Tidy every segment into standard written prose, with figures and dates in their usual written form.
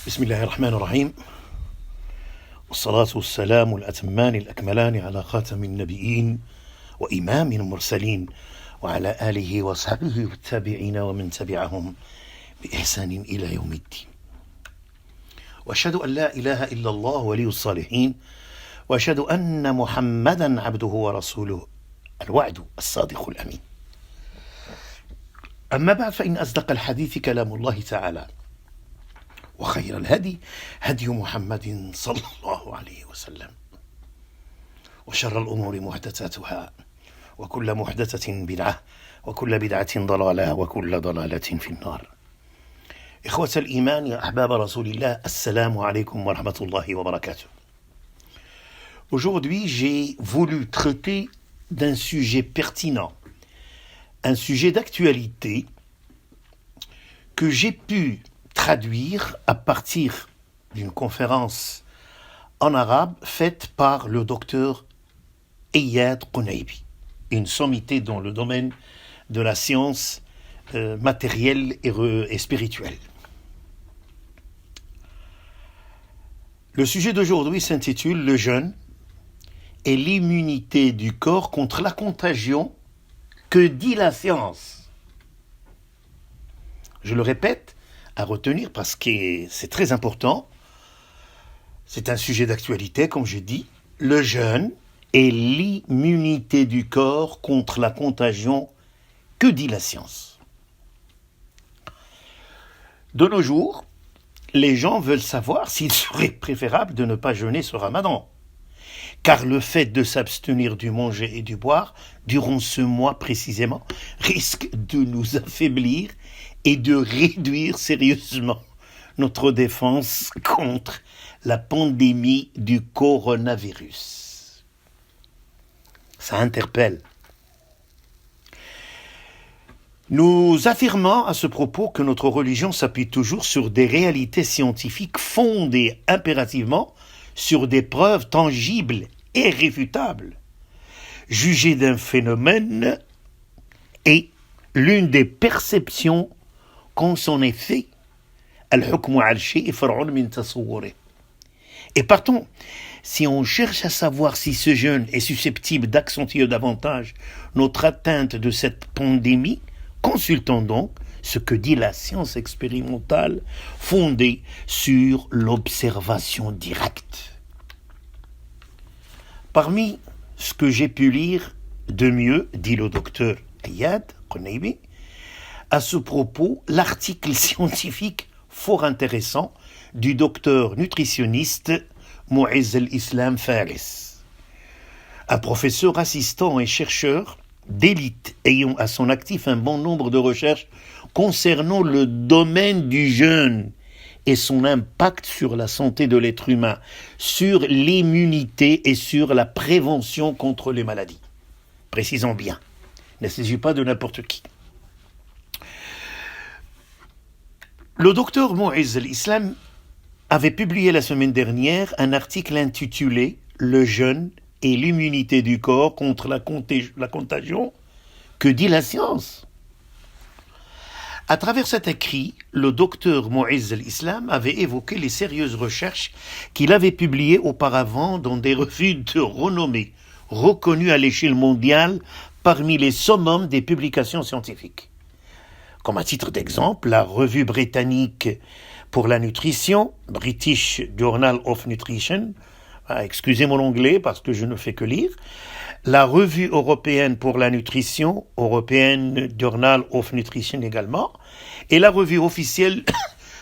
بسم الله الرحمن الرحيم والصلاة والسلام الأتمان الأكملان على خاتم النبيين وإمام المرسلين وعلى آله وصحبه والتابعين ومن تبعهم بإحسان إلى يوم الدين. وأشهد أن لا إله إلا الله ولي الصالحين وأشهد أن محمدا عبده ورسوله الوعد الصادق الأمين. أما بعد، فإن أصدق الحديث كلام الله تعالى، وخير الهدي هدي محمد صلى الله عليه وسلم، وشر الأمور محدثاتها، وكل محدثة بدعة، وكل بدعة ضلالة، وكل ضلالة في النار. إخوة الإيمان يا أحباب رسول الله، السلام عليكم ورحمة الله وبركاته. Aujourd'hui, j'ai voulu traiter d'un sujet pertinent, un sujet d'actualité que j'ai pu traduire à partir d'une conférence en arabe faite par le docteur Iyad Qunaybi, une sommité dans le domaine de la science matérielle et spirituelle. Le sujet d'aujourd'hui s'intitule « Le jeûne et l'immunité du corps contre la contagion, que dit la science ?» Je le répète, à retenir parce que c'est très important. C'est un sujet d'actualité, comme je dis. Le jeûne et l'immunité du corps contre la contagion, que dit la science? De nos jours, les gens veulent savoir s'il serait préférable de ne pas jeûner ce Ramadan, car le fait de s'abstenir du manger et du boire durant ce mois précisément risque de nous affaiblir et de réduire sérieusement notre défense contre la pandémie du coronavirus. Ça interpelle. Nous affirmons à ce propos que notre religion s'appuie toujours sur des réalités scientifiques fondées impérativement sur des preuves tangibles et réfutables. Juger d'un phénomène est l'une des perceptions qu'on s'en est fait. Et partons, si on cherche à savoir si ce jeûne est susceptible d'accentuer davantage notre atteinte de cette pandémie, consultons donc ce que dit la science expérimentale fondée sur l'observation directe. Parmi ce que j'ai pu lire de mieux, dit le docteur Iyad Qunaybi, à ce propos, l'article scientifique fort intéressant du docteur nutritionniste Mu'izz al-Islam Faris, un professeur assistant et chercheur d'élite ayant à son actif un bon nombre de recherches concernant le domaine du jeûne et son impact sur la santé de l'être humain, sur l'immunité et sur la prévention contre les maladies. Précisons bien, il ne s'agit pas de n'importe qui. Le docteur Mu'izz al-Islam avait publié la semaine dernière un article intitulé « Le jeûne et l'immunité du corps contre la contagion, que dit la science ?» À travers cet écrit, le docteur Mu'izz al-Islam avait évoqué les sérieuses recherches qu'il avait publiées auparavant dans des revues de renommée, reconnues à l'échelle mondiale parmi les summums des publications scientifiques. Comme à titre d'exemple, la revue britannique pour la nutrition, British Journal of Nutrition, excusez mon anglais parce que je ne fais que lire, la revue européenne pour la nutrition, European Journal of Nutrition également, et la revue officielle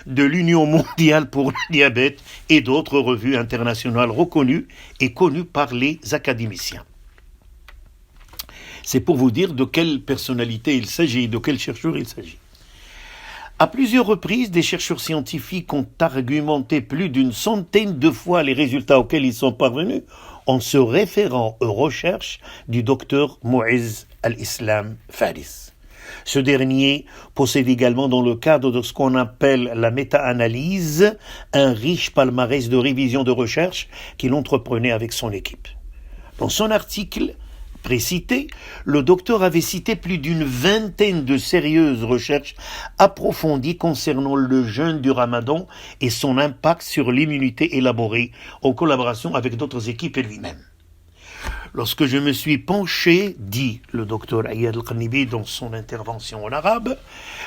de l'Union mondiale pour le diabète et d'autres revues internationales reconnues et connues par les académiciens. C'est pour vous dire de quelle personnalité il s'agit, de quel chercheur il s'agit. À plusieurs reprises, des chercheurs scientifiques ont argumenté plus d'une centaine de fois les résultats auxquels ils sont parvenus en se référant aux recherches du docteur Mu'izz al-Islam Faris. Ce dernier possède également, dans le cadre de ce qu'on appelle la méta-analyse, un riche palmarès de révision de recherche qu'il entreprenait avec son équipe. Dans son article précité, le docteur avait cité plus d'une vingtaine de sérieuses recherches approfondies concernant le jeûne du Ramadan et son impact sur l'immunité élaborée en collaboration avec d'autres équipes et lui-même. Lorsque je me suis penché, dit le docteur Ayad Al-Qanibi dans son intervention en arabe,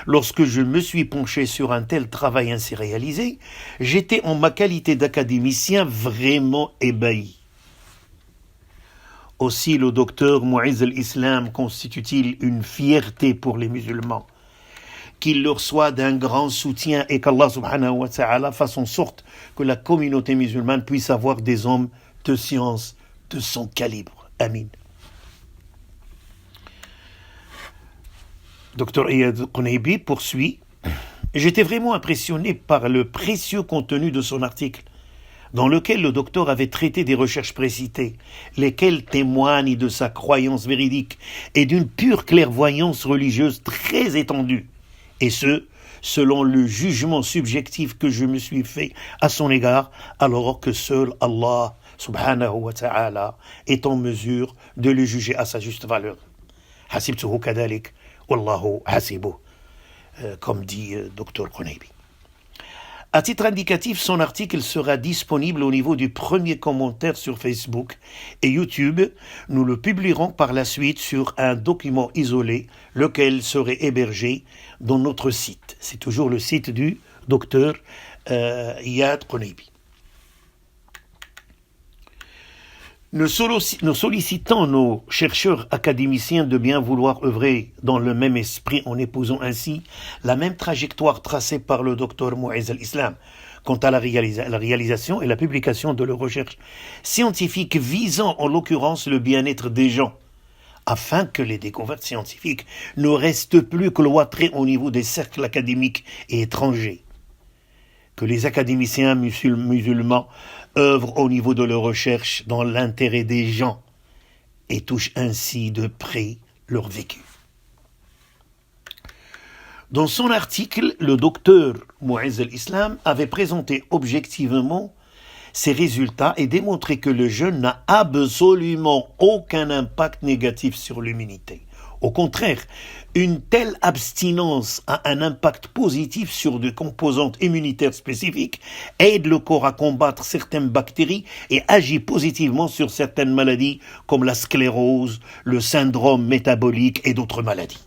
lorsque je me suis penché sur un tel travail ainsi réalisé, j'étais en ma qualité d'académicien vraiment ébahi. Aussi le docteur Mu'izz al-Islam constitue-t-il une fierté pour les musulmans, qu'il leur soit d'un grand soutien et qu'Allah subhanahu wa ta'ala fasse en sorte que la communauté musulmane puisse avoir des hommes de science de son calibre. Amin. Dr Ayad Al-Qanibi poursuit. J'étais vraiment impressionné par le précieux contenu de son article, dans lequel le docteur avait traité des recherches précitées, lesquelles témoignent de sa croyance véridique et d'une pure clairvoyance religieuse très étendue, et ce, selon le jugement subjectif que je me suis fait à son égard, alors que seul Allah subhanahu wa ta'ala est en mesure de le juger à sa juste valeur. Hasibtuhu kadalik, wallahu hasibuh, comme dit Dr Qanibi. À titre indicatif, son article sera disponible au niveau du premier commentaire sur Facebook et YouTube. Nous le publierons par la suite sur un document isolé, lequel serait hébergé dans notre site. C'est toujours le site du docteur Ayad Qanibi. Nous sollicitons nos chercheurs académiciens de bien vouloir œuvrer dans le même esprit en épousant ainsi la même trajectoire tracée par le docteur Mu'izz al-Islam quant à la réalisation et la publication de leurs recherches scientifiques visant en l'occurrence le bien-être des gens, afin que les découvertes scientifiques ne restent plus cloîtrées au niveau des cercles académiques et étrangers. Que les académiciens musulmans œuvrent au niveau de leurs recherches dans l'intérêt des gens et touchent ainsi de près leur vécu. Dans son article, le docteur Mu'izz al-Islam avait présenté objectivement ses résultats et démontré que le jeûne n'a absolument aucun impact négatif sur l'immunité. Au contraire, une telle abstinence a un impact positif sur des composantes immunitaires spécifiques, aide le corps à combattre certaines bactéries et agit positivement sur certaines maladies comme la sclérose, le syndrome métabolique et d'autres maladies.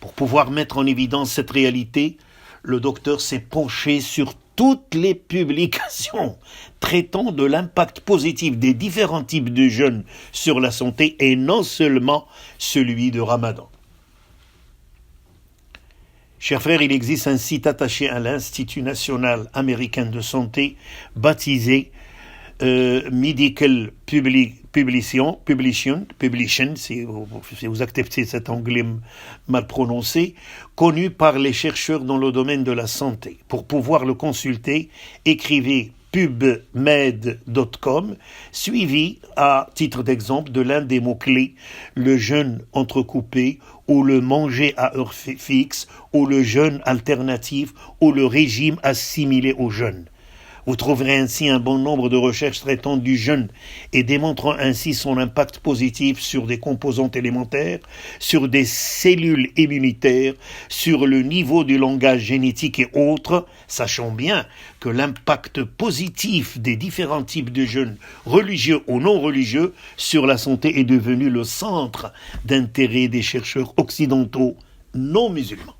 Pour pouvoir mettre en évidence cette réalité, le docteur s'est penché sur toutes les publications traitant de l'impact positif des différents types de jeûnes sur la santé et non seulement celui de Ramadan. Chers frères, il existe un site attaché à l'Institut national américain de santé baptisé Medical Publication, si vous acceptez cet anglais mal prononcé, connu par les chercheurs dans le domaine de la santé. Pour pouvoir le consulter, écrivez pubmed.com, suivi à titre d'exemple de l'un des mots-clés, le jeûne entrecoupé, ou le manger à heure fixe, ou le jeûne alternatif, ou le régime assimilé au jeûne. Vous trouverez ainsi un bon nombre de recherches traitant du jeûne et démontrant ainsi son impact positif sur des composantes élémentaires, sur des cellules immunitaires, sur le niveau du langage génétique et autres, sachant bien que l'impact positif des différents types de jeûnes, religieux ou non religieux, sur la santé est devenu le centre d'intérêt des chercheurs occidentaux non musulmans.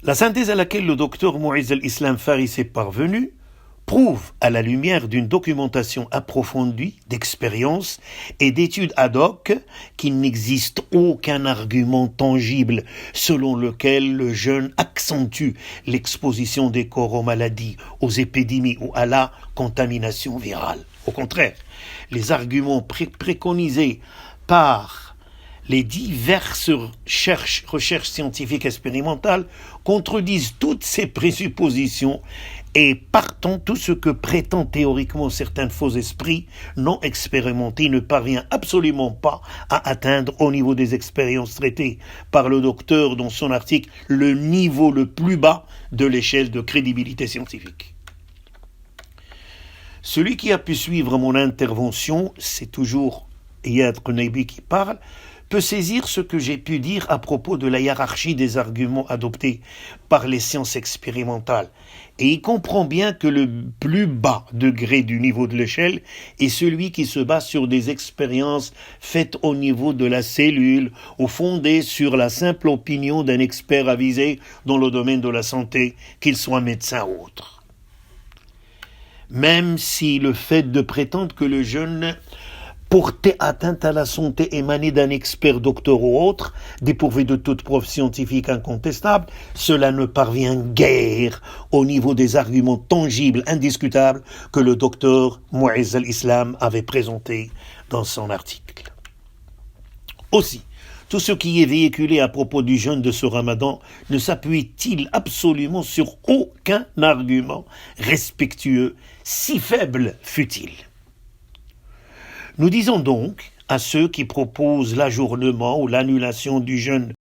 La synthèse à laquelle le docteur Mu'izz al-Islam Faris est parvenu prouve, à la lumière d'une documentation approfondie, d'expériences et d'études ad hoc, qu'il n'existe aucun argument tangible selon lequel le jeûne accentue l'exposition des corps aux maladies, aux épidémies ou à la contamination virale. Au contraire, les arguments préconisés par les diverses recherches scientifiques expérimentales contredisent toutes ces présuppositions et partant tout ce que prétendent théoriquement certains faux esprits non expérimentés ne parvient absolument pas à atteindre au niveau des expériences traitées par le docteur dans son article le niveau le plus bas de l'échelle de crédibilité scientifique. Celui qui a pu suivre mon intervention, c'est toujours Iyad Qunaybi qui parle, peut saisir ce que j'ai pu dire à propos de la hiérarchie des arguments adoptés par les sciences expérimentales. Et il comprend bien que le plus bas degré du niveau de l'échelle est celui qui se base sur des expériences faites au niveau de la cellule, ou fondées sur la simple opinion d'un expert avisé dans le domaine de la santé, qu'il soit médecin ou autre. Même si le fait de prétendre que le jeûne porter atteinte à la santé émanée d'un expert docteur ou autre, dépourvu de toute preuve scientifique incontestable, cela ne parvient guère au niveau des arguments tangibles, indiscutables, que le docteur Mu'izz al-Islam avait présentés dans son article. Aussi, tout ce qui est véhiculé à propos du jeûne de ce Ramadan ne s'appuie-t-il absolument sur aucun argument respectueux, si faible fût-il. Nous disons donc à ceux qui proposent l'ajournement ou l'annulation du jeûne